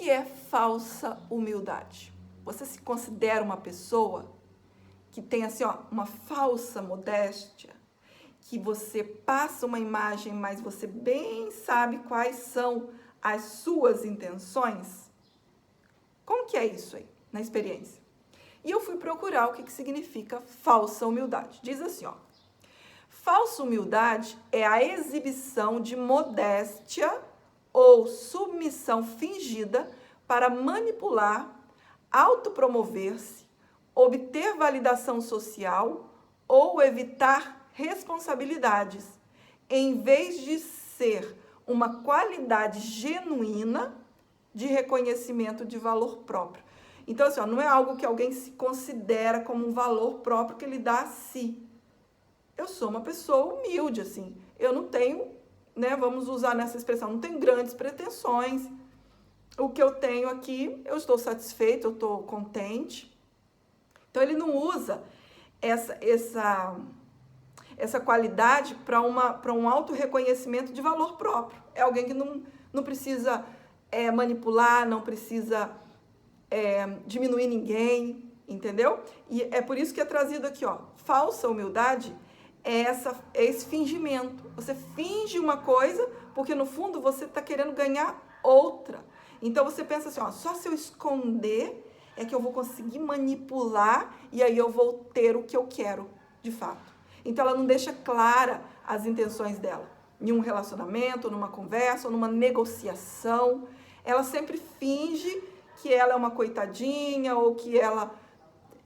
que é falsa humildade? Você se considera uma pessoa que tem assim, ó, uma falsa modéstia? Que você passa uma imagem, mas você bem sabe quais são as suas intenções? Como que é isso aí, na experiência? E eu fui procurar o que significa falsa humildade. Diz assim, ó. Falsa humildade é a exibição de modéstia ou submissão fingida para manipular, autopromover-se, obter validação social ou evitar responsabilidades, em vez de ser uma qualidade genuína de reconhecimento de valor próprio. Então, assim, ó, não é algo que alguém se considera como um valor próprio que ele dá a si. Eu sou uma pessoa humilde, assim. Eu não tenho, né, vamos usar nessa expressão, não tenho grandes pretensões. O que eu tenho aqui, eu estou satisfeito, eu estou contente. Então, ele não usa essa qualidade para um auto-reconhecimento de valor próprio. É alguém que não precisa manipular, não precisa diminuir ninguém, entendeu? E é por isso que é trazido aqui, ó, falsa humildade é esse fingimento. Você finge uma coisa porque no fundo você está querendo ganhar outra. Então você pensa assim, ó, só se eu esconder é que eu vou conseguir manipular e aí eu vou ter o que eu quero, de fato. Então ela não deixa clara as intenções dela. Em um relacionamento, numa conversa, ou numa negociação, ela sempre finge que ela é uma coitadinha, ou que ela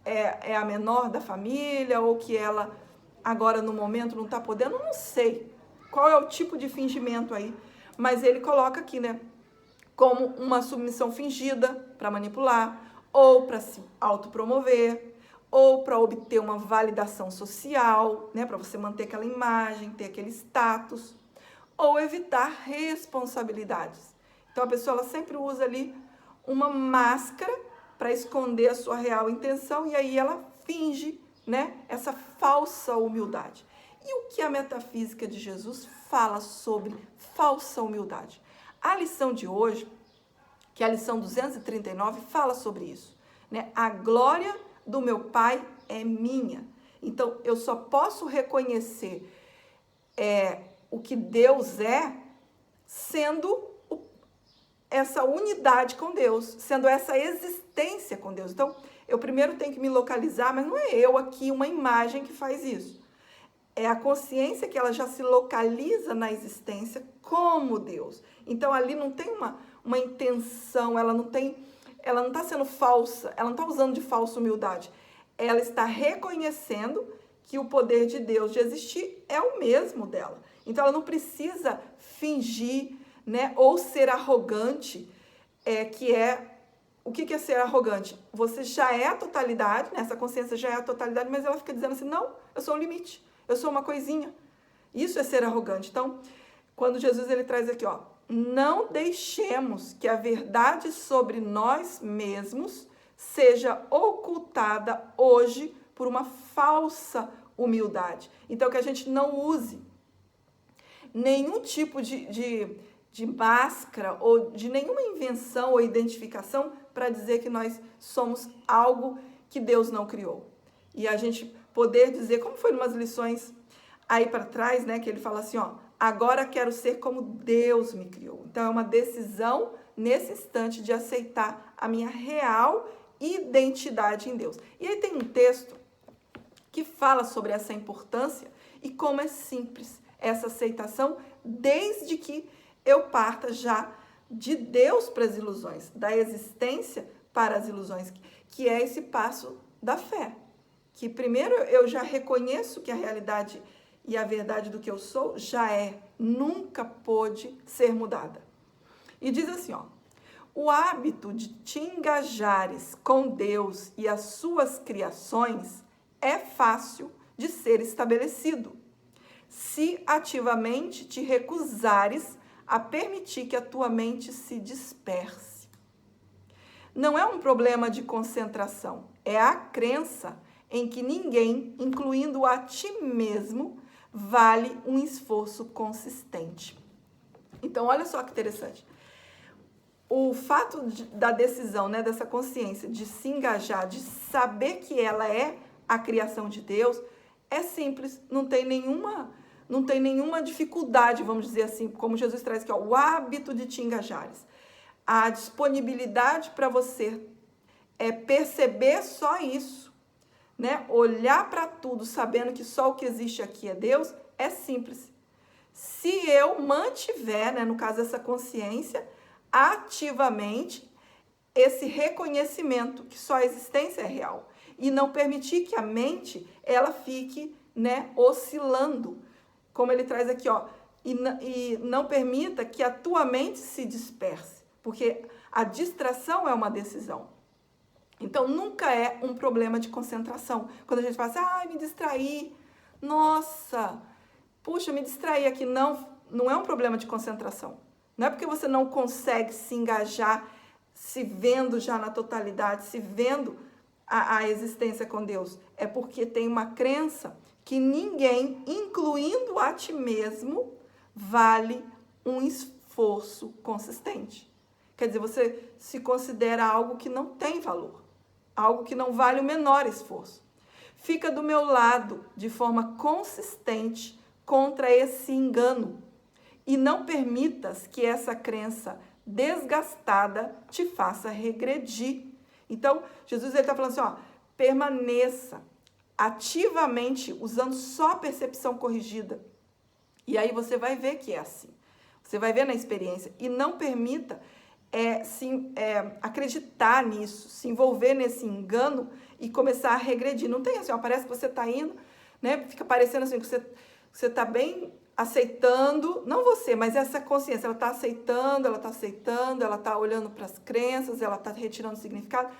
é a menor da família, ou que ela agora no momento não está podendo, não sei qual é o tipo de fingimento aí, mas ele coloca aqui, né, como uma submissão fingida para manipular, ou para se autopromover, ou para obter uma validação social, né, para você manter aquela imagem, ter aquele status, ou evitar responsabilidades. Então a pessoa ela sempre usa ali uma máscara para esconder a sua real intenção e aí ela finge, né, essa falsa humildade. E o que a metafísica de Jesus fala sobre falsa humildade? A lição de hoje, que é a lição 239, fala sobre isso, né? A glória do meu Pai é minha. Então, eu só posso reconhecer o que Deus é sendo essa unidade com Deus, sendo essa existência com Deus. Então, eu primeiro tenho que me localizar, mas não é eu aqui, uma imagem que faz isso. É a consciência que ela já se localiza na existência como Deus. Então, ali não tem uma intenção, ela não está sendo falsa, ela não está usando de falsa humildade. Ela está reconhecendo que o poder de Deus de existir é o mesmo dela. Então, ela não precisa fingir, né, ou ser arrogante, o que é ser arrogante? Você já é a totalidade, né? Essa consciência já é a totalidade, mas ela fica dizendo assim, não, eu sou um limite, eu sou uma coisinha. Isso é ser arrogante. Então, quando Jesus ele traz aqui, ó, não deixemos que a verdade sobre nós mesmos seja ocultada hoje por uma falsa humildade. Então, que a gente não use nenhum tipo de máscara ou de nenhuma invenção ou identificação para dizer que nós somos algo que Deus não criou. E a gente poder dizer, como foi em umas lições aí para trás, né, que ele fala assim, ó, agora quero ser como Deus me criou. Então é uma decisão nesse instante de aceitar a minha real identidade em Deus. E aí tem um texto que fala sobre essa importância e como é simples essa aceitação, desde que eu parta já de Deus para as ilusões, da existência para as ilusões, que é esse passo da fé. Que primeiro eu já reconheço que a realidade e a verdade do que eu sou já nunca pôde ser mudada. E diz assim, ó, o hábito de te engajares com Deus e as suas criações é fácil de ser estabelecido, se ativamente te recusares a permitir que a tua mente se disperse. Não é um problema de concentração, é a crença em que ninguém, incluindo a ti mesmo, vale um esforço consistente. Então, olha só que interessante. o fato da decisão, né, dessa consciência de se engajar, de saber que ela é a criação de Deus, é simples, não tem nenhuma dificuldade, vamos dizer assim, como Jesus traz aqui, ó, o hábito de te engajares. A disponibilidade para você perceber só isso, né? Olhar para tudo sabendo que só o que existe aqui é Deus, é simples. Se eu mantiver, né, no caso essa consciência, ativamente esse reconhecimento que só a existência é real e não permitir que a mente ela fique, né, oscilando, como ele traz aqui, ó, e não permita que a tua mente se disperse, porque a distração é uma decisão. Então, nunca é um problema de concentração. Quando a gente fala assim, ai, me distraí, nossa, puxa, me distraí aqui. Não é um problema de concentração. Não é porque você não consegue se engajar, se vendo já na totalidade, se vendo a existência com Deus. É porque tem uma crença que ninguém, incluindo a ti mesmo, vale um esforço consistente. Quer dizer, você se considera algo que não tem valor. Algo que não vale o menor esforço. Fica do meu lado de forma consistente contra esse engano e não permitas que essa crença desgastada te faça regredir. Então, Jesus está falando assim, ó, permaneça ativamente usando só a percepção corrigida. E aí você vai ver que é assim. Você vai ver na experiência e não permita acreditar nisso, se envolver nesse engano e começar a regredir. Não tem assim, ó, parece que você está indo, né? Fica parecendo assim que você está bem aceitando, não você, mas essa consciência, ela está aceitando, ela está olhando para as crenças, ela está retirando o significado,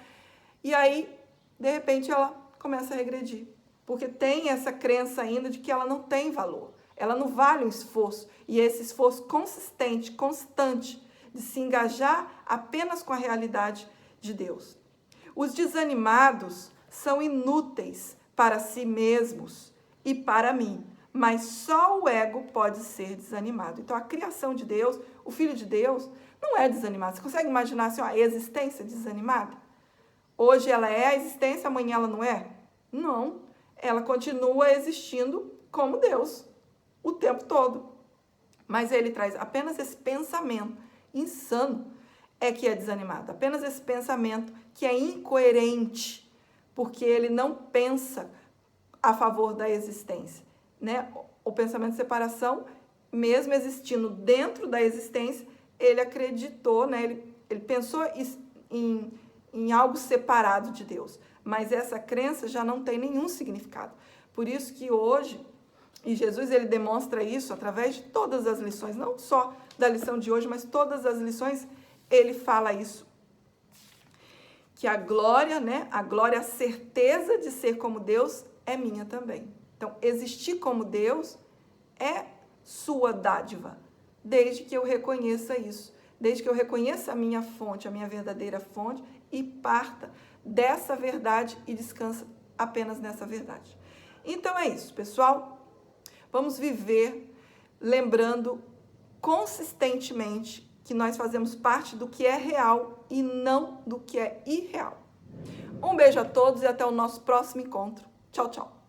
e aí, de repente, ela começa a regredir, porque tem essa crença ainda de que ela não tem valor, ela não vale um esforço, e esse esforço consistente, constante, de se engajar apenas com a realidade de Deus. Os desanimados são inúteis para si mesmos e para mim, mas só o ego pode ser desanimado. Então, a criação de Deus, o Filho de Deus, não é desanimado. Você consegue imaginar assim, a existência desanimada? Hoje ela é a existência, amanhã ela não é? Não. Ela continua existindo como Deus o tempo todo. Mas ele traz apenas esse pensamento insano é que é desanimado. Apenas esse pensamento que é incoerente, porque ele não pensa a favor da existência, né? O pensamento de separação, mesmo existindo dentro da existência, ele acreditou, né? Ele pensou em algo separado de Deus, mas essa crença já não tem nenhum significado. Por isso que hoje, e Jesus ele demonstra isso através de todas as lições, não só da lição de hoje, mas todas as lições, ele fala isso. Que a glória, né? A glória, a certeza de ser como Deus é minha também. Então, existir como Deus é sua dádiva, desde que eu reconheça isso, desde que eu reconheça a minha fonte, a minha verdadeira fonte e parta dessa verdade e descansa apenas nessa verdade. Então é isso, pessoal. Vamos viver lembrando consistentemente que nós fazemos parte do que é real e não do que é irreal. Um beijo a todos e até o nosso próximo encontro. Tchau, tchau.